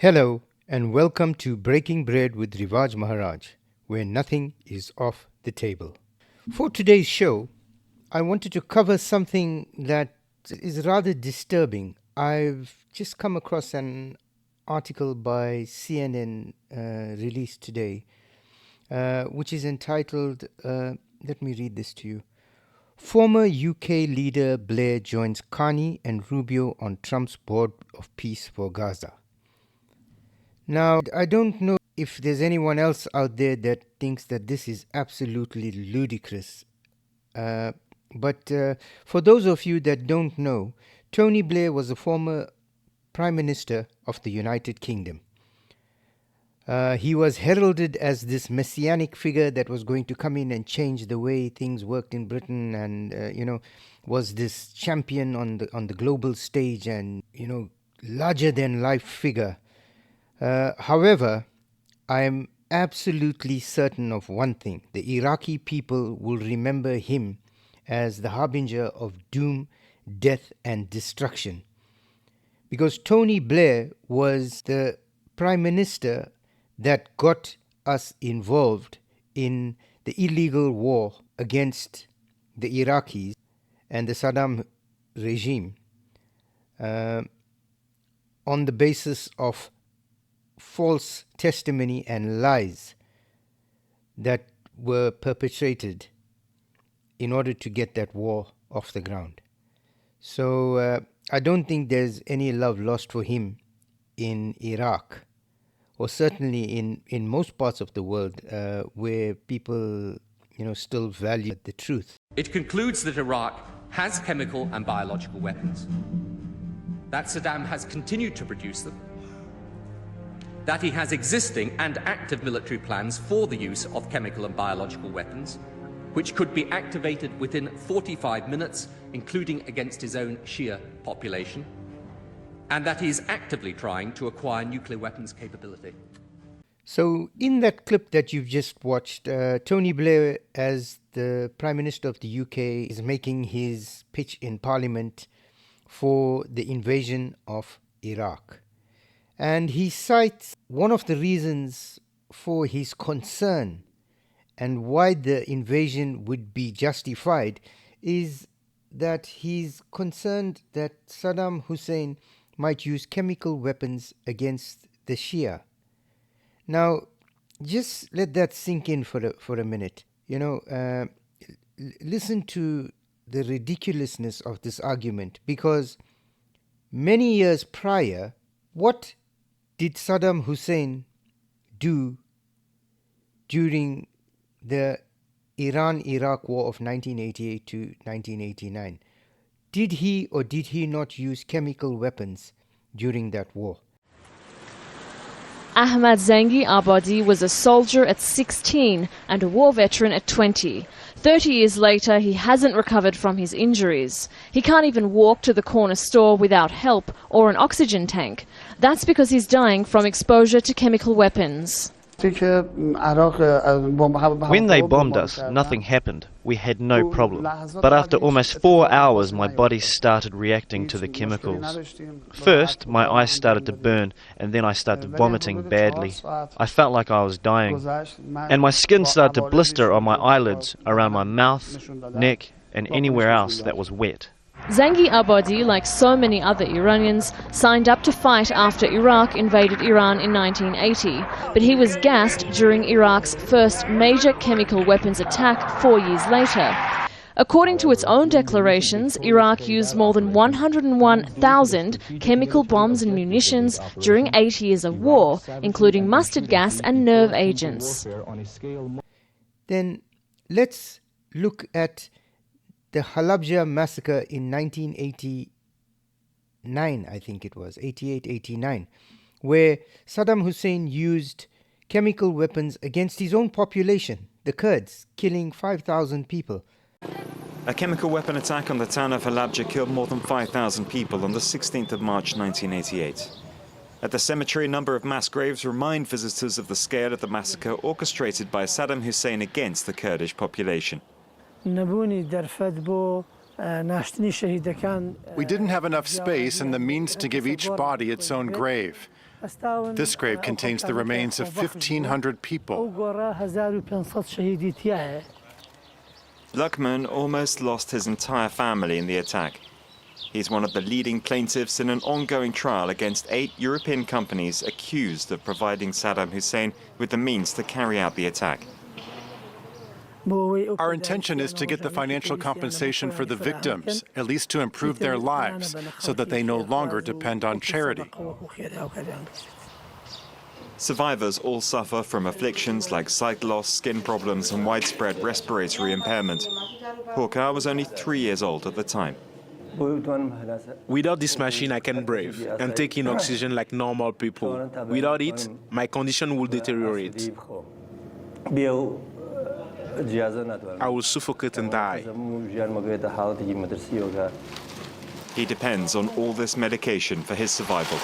Hello and welcome to Breaking Bread with Rivaj Maharaj, where nothing is off the table. For today's show, I wanted to cover something that is rather disturbing. I've just come across an article by CNN released today, which is entitled, let me read this to you. Former UK leader Blair joins Carney and Rubio on Trump's board of peace for Gaza. Now, I don't know if there's anyone else out there that thinks that this is absolutely ludicrous. But for those of you that don't know, Tony Blair was a former Prime Minister of the United Kingdom. He was heralded as this messianic figure that was going to come in and change the way things worked in Britain, and was this champion on the global stage, and larger than life figure. However, I am absolutely certain of one thing: the Iraqi people will remember him as the harbinger of doom, death, and destruction, because Tony Blair was the Prime Minister that got us involved in the illegal war against the Iraqis and the Saddam regime on the basis of false testimony and lies that were perpetrated in order to get that war off the ground. So I don't think there's any love lost for him in Iraq, or certainly in most parts of the world where people still value the truth. It concludes that Iraq has chemical and biological weapons, that Saddam has continued to produce them, that he has existing and active military plans for the use of chemical and biological weapons, which could be activated within 45 minutes, including against his own Shia population, and that he is actively trying to acquire nuclear weapons capability. So in that clip that you've just watched, Tony Blair, as the Prime Minister of the UK, is making his pitch in Parliament for the invasion of Iraq. And he cites one of the reasons for his concern and why the invasion would be justified is that he's concerned that Saddam Hussein might use chemical weapons against the Shia. Now, just let that sink in for a minute. Listen to the ridiculousness of this argument, because many years prior, what did Saddam Hussein do during the Iran-Iraq War of 1988 to 1989? Did he or did he not use chemical weapons during that war? Ahmad Zangi Abadi was a soldier at 16 and a war veteran at 20. 30 years later, he hasn't recovered from his injuries. He can't even walk to the corner store without help or an oxygen tank. That's because he's dying from exposure to chemical weapons. When they bombed us, nothing happened. We had no problem. But after almost 4 hours, my body started reacting to the chemicals. First, my eyes started to burn, and then I started vomiting badly. I felt like I was dying. And my skin started to blister on my eyelids, around my mouth, neck, and anywhere else that was wet. Zangi Abadi, like so many other Iranians, signed up to fight after Iraq invaded Iran in 1980, but he was gassed during Iraq's first major chemical weapons attack 4 years later. According to its own declarations, Iraq used more than 101,000 chemical bombs and munitions during 8 years of war, including mustard gas and nerve agents. Then let's look at the Halabja massacre in 1989, I think it was, 88-89, where Saddam Hussein used chemical weapons against his own population, the Kurds, killing 5,000 people. A chemical weapon attack on the town of Halabja killed more than 5,000 people on the 16th of March 1988. At the cemetery, a number of mass graves remind visitors of the scale of the massacre orchestrated by Saddam Hussein against the Kurdish population. We didn't We didn't have enough space and the means to give each body its own grave. This grave contains the remains of 1,500 people. Luckman almost lost his entire family in the attack. He's one of the leading plaintiffs in an ongoing trial against 8 European companies accused of providing Saddam Hussein with the means to carry out the attack. Our intention is to get the financial compensation for the victims, at least to improve their lives, so that they no longer depend on charity. Survivors all suffer from afflictions like sight loss, skin problems, and widespread respiratory impairment. Hawker was only 3 years old at the time. Without this machine, I can breathe and take in oxygen like normal people. Without it, my condition will deteriorate. I will suffocate and die. He depends on all this medication for his survival.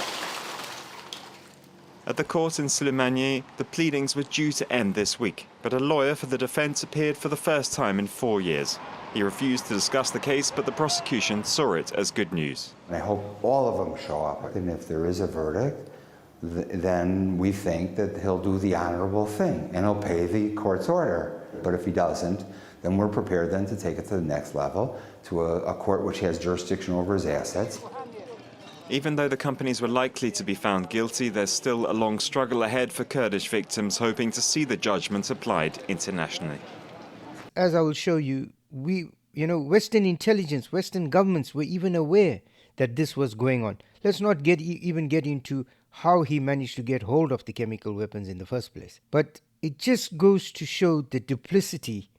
At the court in Suleimani, the pleadings were due to end this week, but a lawyer for the defense appeared for the first time in 4 years. He refused to discuss the case, but the prosecution saw it as good news. I hope all of them show up, and if there is a verdict, then we think that he'll do the honorable thing, and he'll pay the court's order. But if he doesn't, then we're prepared then to take it to the next level, to a court which has jurisdiction over his assets. Even though the companies were likely to be found guilty, there's still a long struggle ahead for Kurdish victims hoping to see the judgment applied internationally. As I will show you, Western intelligence, Western governments were even aware that this was going on. Let's not even get into how he managed to get hold of the chemical weapons in the first place. But it just goes to show the duplicity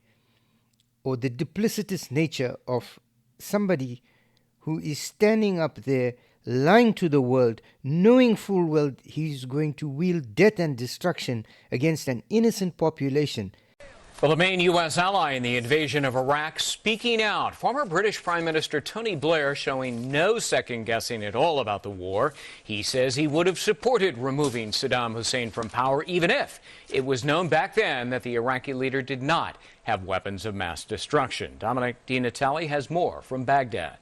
or the duplicitous nature of somebody who is standing up there lying to the world, knowing full well he's going to wield death and destruction against an innocent population. Well, the main U.S. ally in the invasion of Iraq speaking out. Former British Prime Minister Tony Blair showing no second-guessing at all about the war. He says he would have supported removing Saddam Hussein from power even if it was known back then that the Iraqi leader did not have weapons of mass destruction. Dominic DiNatale has more from Baghdad.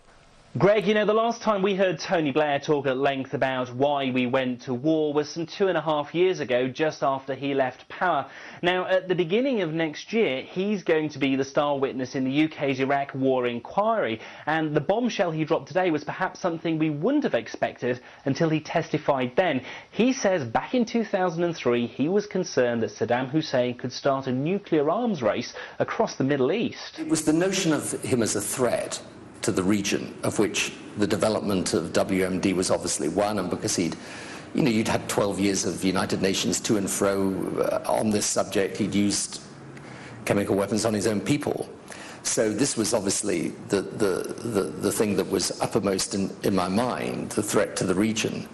Greg, the last time we heard Tony Blair talk at length about why we went to war was some 2.5 years ago, just after he left power. Now, at the beginning of next year, he's going to be the star witness in the UK's Iraq war inquiry, and the bombshell he dropped today was perhaps something we wouldn't have expected until he testified then. He says back in 2003, he was concerned that Saddam Hussein could start a nuclear arms race across the Middle East. It was the notion of him as a threat to the region, of which the development of WMD was obviously one, and because you'd had 12 years of United Nations to and fro on this subject, he'd used chemical weapons on his own people. So this was obviously the thing that was uppermost in my mind, the threat to the region.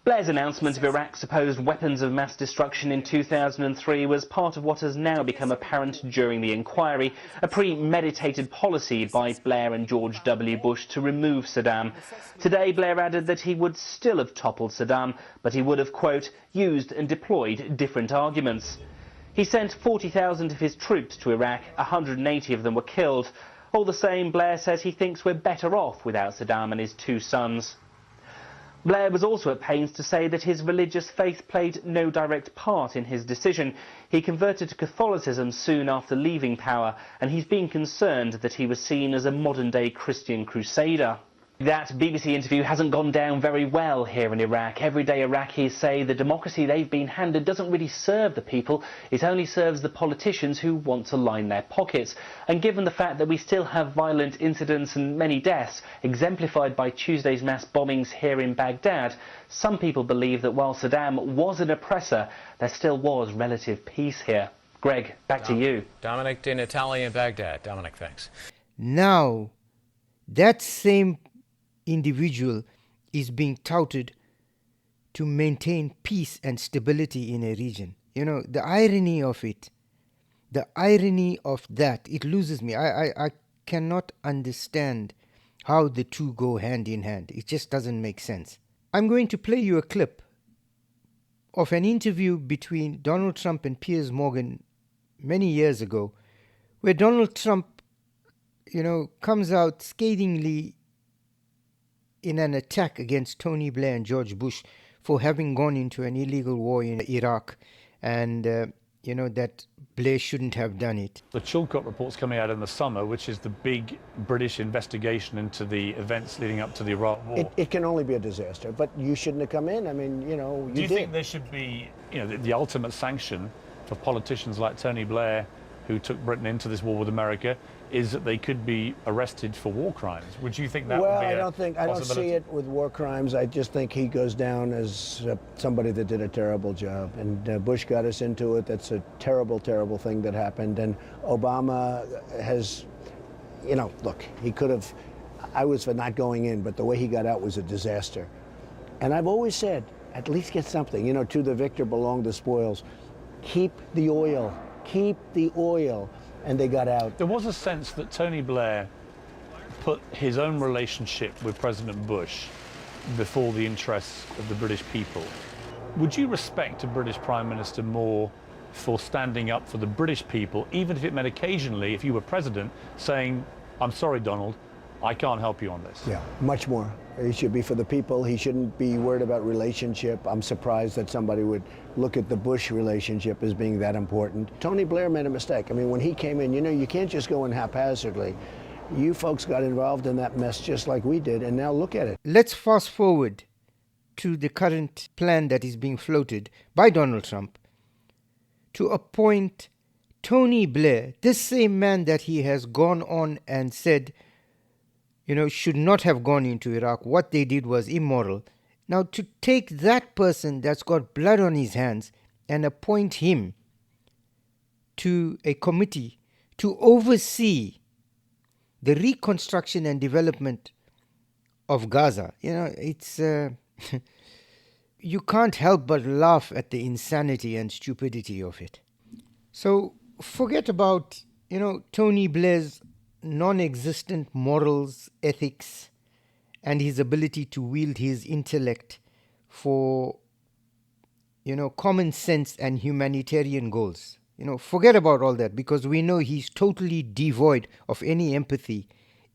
Blair's announcement of Iraq's supposed weapons of mass destruction in 2003 was part of what has now become apparent during the inquiry, a premeditated policy by Blair and George W. Bush to remove Saddam. Today, Blair added that he would still have toppled Saddam, but he would have, quote, used and deployed different arguments. He sent 40,000 of his troops to Iraq, 180 of them were killed. All the same, Blair says he thinks we're better off without Saddam and his 2 sons. Blair was also at pains to say that his religious faith played no direct part in his decision. He converted to Catholicism soon after leaving power, and he's been concerned that he was seen as a modern-day Christian crusader. That BBC interview hasn't gone down very well here in Iraq. Everyday Iraqis say the democracy they've been handed doesn't really serve the people. It only serves the politicians who want to line their pockets. And given the fact that we still have violent incidents and many deaths, exemplified by Tuesday's mass bombings here in Baghdad, some people believe that while Saddam was an oppressor, there still was relative peace here. Greg, back to you. Dominic DiNatale in Baghdad. Dominic, thanks. Now, that same individual is being touted to maintain peace and stability in a region. The irony of it, the irony of that, it loses me. I cannot understand how the two go hand in hand. It just doesn't make sense. I'm going to play you a clip of an interview between Donald Trump and Piers Morgan many years ago, where Donald Trump, comes out scathingly in an attack against Tony Blair and George Bush for having gone into an illegal war in Iraq, and that Blair shouldn't have done it. The Chilcot report's coming out in the summer, which is the big British investigation into the events leading up to the Iraq War. It can only be a disaster, but you shouldn't have come in. I mean, you Do you think there should be, the ultimate sanction for politicians like Tony Blair, who took Britain into this war with America, is that they could be arrested for war crimes? Would you think that would be a possibility? I don't see it with war crimes. I just think he goes down as somebody that did a terrible job. And Bush got us into it. That's a terrible, terrible thing that happened. And Obama has, look, he could have, I was for not going in, but the way he got out was a disaster. And I've always said, at least get something. To the victor belong the spoils. Keep the oil. Keep the oil. And they got out. There was a sense that Tony Blair put his own relationship with President Bush before the interests of the British people. Would you respect a British Prime Minister more for standing up for the British people, even if it meant occasionally, if you were president, saying, I'm sorry, Donald, I can't help you on this? Yeah, much more. He should be for the people. He shouldn't be worried about relationship. I'm surprised that somebody would look at the Bush relationship as being that important. Tony Blair made a mistake. I mean, when he came in, you can't just go in haphazardly. You folks got involved in that mess just like we did, and now look at it. Let's fast forward to the current plan that is being floated by Donald Trump to appoint Tony Blair, this same man that he has gone on and said should not have gone into Iraq. What they did was immoral. Now, to take that person that's got blood on his hands and appoint him to a committee to oversee the reconstruction and development of Gaza, it's you can't help but laugh at the insanity and stupidity of it. So forget about, Tony Blair's non-existent morals, ethics, and his ability to wield his intellect for, common sense and humanitarian goals. Forget about all that, because we know he's totally devoid of any empathy,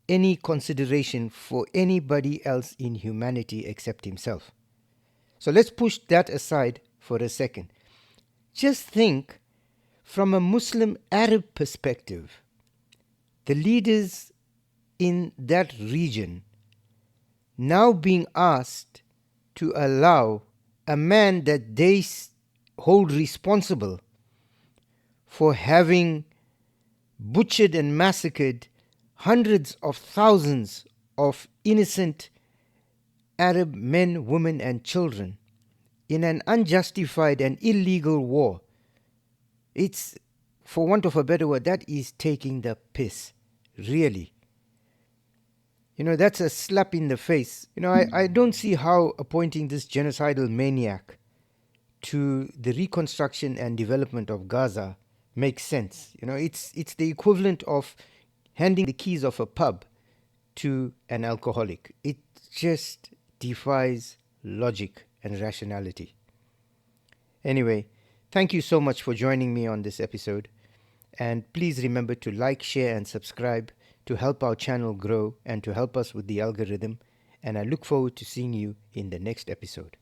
any consideration for anybody else in humanity except himself. So let's push that aside for a second. Just think from a Muslim Arab perspective. The leaders in that region now being asked to allow a man that they hold responsible for having butchered and massacred hundreds of thousands of innocent Arab men, women, and children in an unjustified and illegal war. It's, for want of a better word, that is taking the piss. Really. That's a slap in the face. I don't see how appointing this genocidal maniac to the reconstruction and development of Gaza makes sense. It's the equivalent of handing the keys of a pub to an alcoholic. It just defies logic and rationality. Anyway, thank you so much for joining me on this episode. And please remember to like, share, and subscribe to help our channel grow and to help us with the algorithm. And I look forward to seeing you in the next episode.